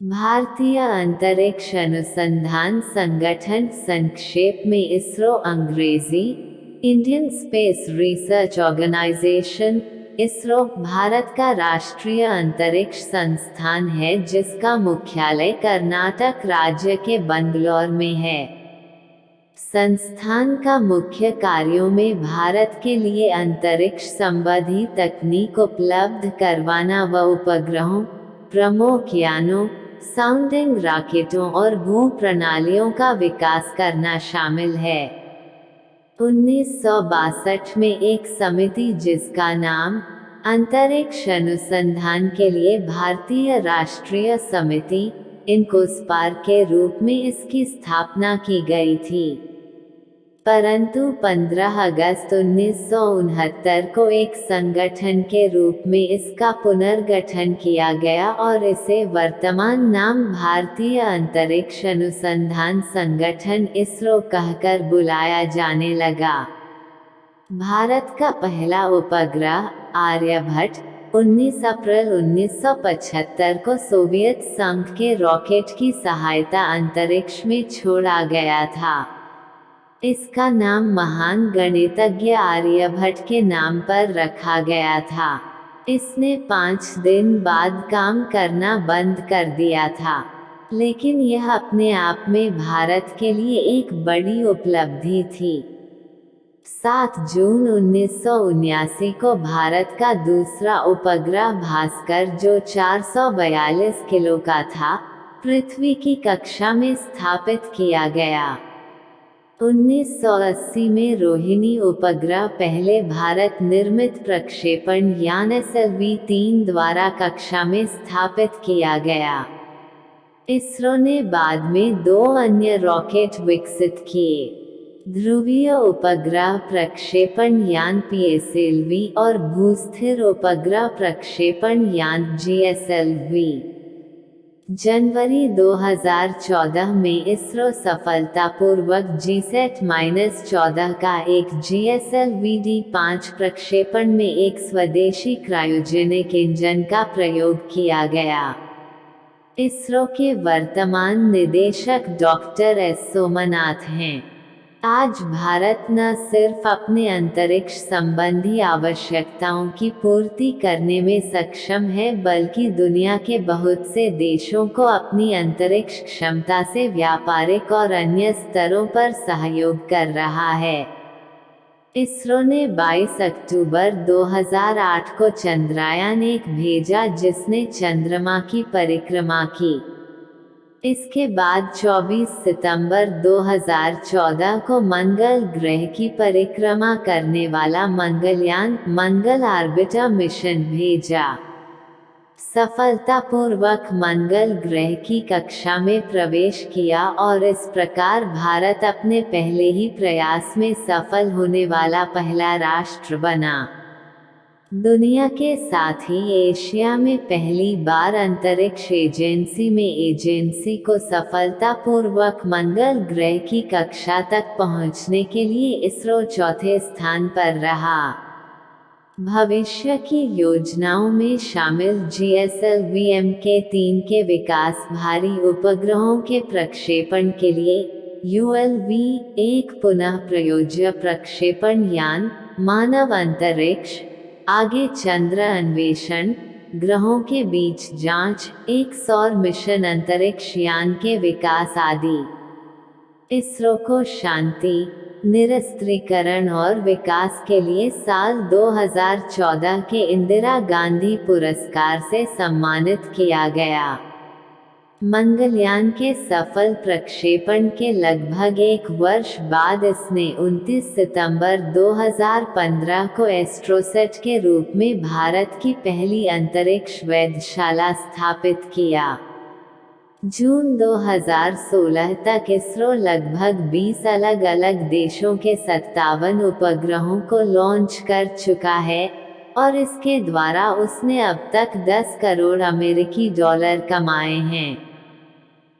भारतीय अंतरिक्ष अनुसंधान संगठन, संक्षेप में इसरो, अंग्रेजी Indian space research organisation, ISRO Bharat का राष्ट्रीय अंतरिक्ष संस्थान है जिसका मुख्यालय कर्नाटक राज्य के बंगलौर में है। संस्थान का मुख्य कार्यों में भारत के लिए अंतरिक्ष संबंधी तकनीक उपलब्ध करवाना व उपग्रहों, प्रमुख यानों, साउंडिंग रॉकेटों और भू प्रणालियों का विकास करना शामिल है। 1962 में एक समिति जिसका नाम अंतरिक्ष अनुसंधान के लिए भारतीय राष्ट्रीय समिति इनकोस्पार के रूप में इसकी स्थापना की गई थी, परंतु 15 अगस्त 1969 को एक संगठन के रूप में इसका पुनर्गठन किया गया और इसे वर्तमान नाम भारतीय अंतरिक्ष अनुसंधान संगठन इसरो कहकर बुलाया जाने लगा। भारत का पहला उपग्रह आर्यभट्ट 19 अप्रैल 1975 को सोवियत संघ के रॉकेट की सहायता अंतरिक्ष में छोड़ा गया था। इसका नाम महान गणितज्ञ आर्यभट्ट के नाम पर रखा गया था। इसने 5 दिन बाद काम करना बंद कर दिया था, लेकिन यह अपने आप में भारत के लिए एक बड़ी उपलब्धि थी। 7 जून 1979 को भारत का दूसरा उपग्रह भास्कर, जो 442 किलो का था, पृथ्वी की कक्षा में स्थापित किया गया। 1980 में रोहिणी उपग्रह पहले भारत निर्मित प्रक्षेपण यान SLV-3 द्वारा कक्षा में स्थापित किया गया। इसरो ने बाद में 2 अन्य रॉकेट विकसित किए, ध्रुवीय उपग्रह प्रक्षेपण यान PSLV और भूस्थिर उपग्रह प्रक्षेपण यान GSLV। जनवरी 2014 में इसरो सफलतापूर्वक GSAT-14 का एक GSLV-D5 प्रक्षेपण में एक स्वदेशी क्रायोजेनिक इंजन का प्रयोग किया गया। इसरो के वर्तमान निदेशक डॉक्टर एस सोमनाथ हैं। आज भारत न सिर्फ अपने अंतरिक्ष संबंधी आवश्यकताओं की पूर्ति करने में सक्षम है, बल्कि दुनिया के बहुत से देशों को अपनी अंतरिक्ष क्षमता से व्यापारिक और अन्य स्तरों पर सहयोग कर रहा है। इसरो ने 22 अक्टूबर 2008 को चंद्रयान-1 भेजा जिसने चंद्रमा की परिक्रमा की। इसके बाद 24 सितंबर 2014 को मंगल ग्रह की परिक्रमा करने वाला मंगलयान मंगल ऑर्बिटर मिशन भेजा। सफलतापूर्वक मंगल ग्रह की कक्षा में प्रवेश किया और इस प्रकार भारत अपने पहले ही प्रयास में सफल होने वाला पहला राष्ट्र बना। दुनिया के साथ ही एशिया में पहली बार अंतरिक्ष एजेंसी में एजेंसी को सफलतापूर्वक मंगल ग्रह की कक्षा तक पहुंचने के लिए इसरो चौथे स्थान पर रहा। भविष्य की योजनाओं में शामिल GSLV-M-3 के विकास, भारी उपग्रहों के प्रक्षेपण के लिए ULV-1 पुनः प्रयोज्य प्रक्षेपण यान, मानव अंतरिक्ष, आगे चंद्र अन्वेषण, ग्रहों के बीच जांच, एक सौर मिशन अंतरिक्ष यान के विकास आदि। इसरो को शांति, निरस्त्रीकरण और विकास के लिए साल 2014 के इंदिरा गांधी पुरस्कार से सम्मानित किया गया। मंगलयान के सफल प्रक्षेपण के लगभग 1 वर्ष बाद इसने 29 सितंबर 2015 को एस्ट्रोसेट के रूप में भारत की पहली अंतरिक्ष वेधशाला स्थापित किया। जून 2016 तक इसरो लगभग 20 अलग-अलग देशों के 57 उपग्रहों को लॉन्च कर चुका है और इसके द्वारा उसने अब तक 10 करोड़ अमेरिकी डॉलर कमाए हैं।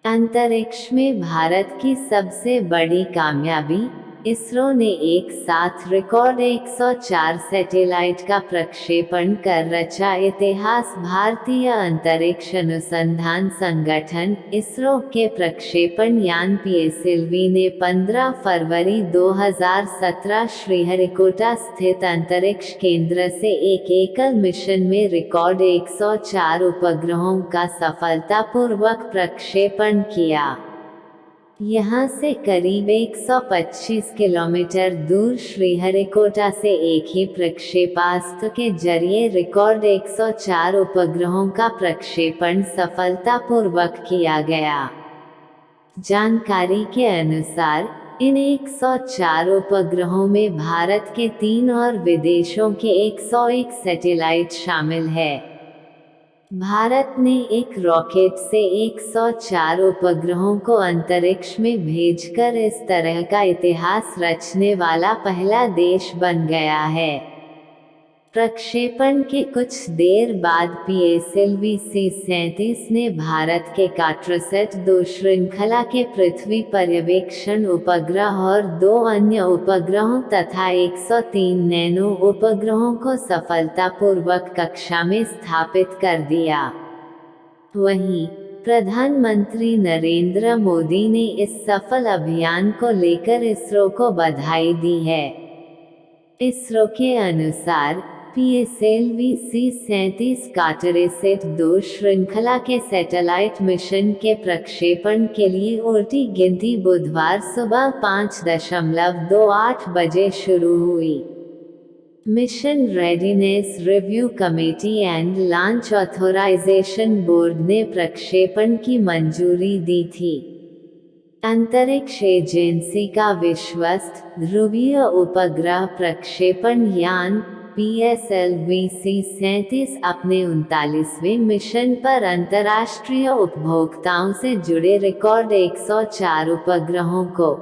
अंतरिक्ष में भारत की सबसे बड़ी कामयाबी इसरो ने एक साथ रिकॉर्ड 104 सैटेलाइट का प्रक्षेपण कर रचा इतिहास। भारतीय अंतरिक्ष अनुसंधान संगठन इसरो के प्रक्षेपण यान पीएसएलवी ने 15 फरवरी 2017 श्रीहरिकोटा स्थित अंतरिक्ष केंद्र से एक एकल मिशन में रिकॉर्ड 104 उपग्रहों का सफलतापूर्वक प्रक्षेपण किया। यहाँ से करीब 125 किलोमीटर दूर श्रीहरिकोटा से एक ही प्रक्षेपास्त्र के जरिए रिकॉर्ड 104 उपग्रहों का प्रक्षेपण सफलतापूर्वक किया गया। जानकारी के अनुसार इन 104 उपग्रहों में भारत के 3 और विदेशों के 101 सैटेलाइट शामिल है। भारत ने एक रॉकेट से 104 उपग्रहों को अंतरिक्ष में भेजकर इस तरह का इतिहास रचने वाला पहला देश बन गया है। प्रक्षेपण के कुछ देर बाद पीएसएलवी C-37 ने भारत के कार्टोसैट 2 श्रृंखला के पृथ्वी पर्यवेक्षण उपग्रह और 2 अन्य उपग्रहों तथा 103 नैनो उपग्रहों को सफलतापूर्वक कक्षा में स्थापित कर दिया। वहीं प्रधानमंत्री नरेंद्र मोदी ने इस सफल अभियान को लेकर इसरो को बधाई दी है। इसरो के अनुसार पीएसएलवी C-37 कार्टोसैट 2 श्रृंखला के सैटेलाइट मिशन के प्रक्षेपण के लिए उल्टी गिनती बुधवार सुबह 5:28 बजे शुरू हुई। Mission readiness review committee and launch authorisation board ने प्रक्षेपण की मंजूरी दी थी। अंतरिक्ष एजेंसी का विश्वस्त ध्रुवीय उपग्रह प्रक्षेपण यान पीएसएलवी C-37 अपने 39वें मिशन पर अंतर्राष्ट्रीय उपभोक्ताओं से जुड़े रिकॉर्ड 104 उपग्रहों को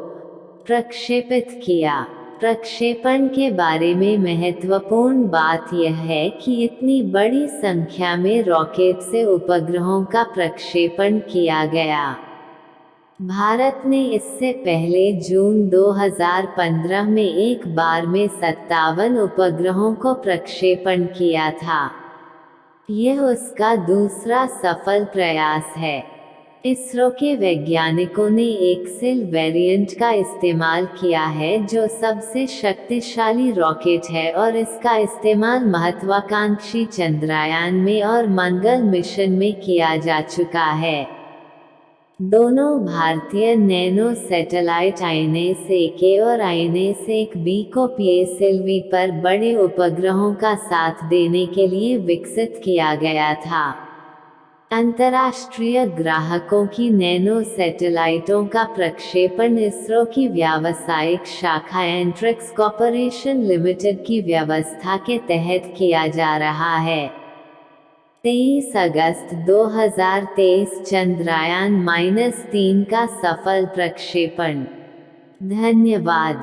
प्रक्षेपित किया। प्रक्षेपण के बारे में महत्वपूर्ण बात यह है कि इतनी बड़ी संख्या में रॉकेट से उपग्रहों का प्रक्षेपण किया गया। भारत ने इससे पहले जून 2015 में एक बार में 57 उपग्रहों को प्रक्षेपण किया था। यह उसका दूसरा सफल प्रयास है। इसरो के वैज्ञानिकों ने एक्सेल वेरिएंट का इस्तेमाल किया है जो सबसे शक्तिशाली रॉकेट है और इसका इस्तेमाल महत्वाकांक्षी चंद्रयान में और मंगल मिशन में किया जा चुका है। दोनों भारतीय नैनो सैटेलाइट INS-1A और INS-1B को पीएसएलवी पर बड़े उपग्रहों का साथ देने के लिए विकसित किया गया था। अंतर्राष्ट्रीय ग्राहकों की नैनो सैटेलाइटों का प्रक्षेपण इसरो की व्यावसायिक शाखा एंट्रिक्स कॉर्पोरेशन लिमिटेड की व्यवस्था के तहत किया जा रहा है। 23 अगस्त 2023 चंद्रयान-3 का सफल प्रक्षेपण। धन्यवाद।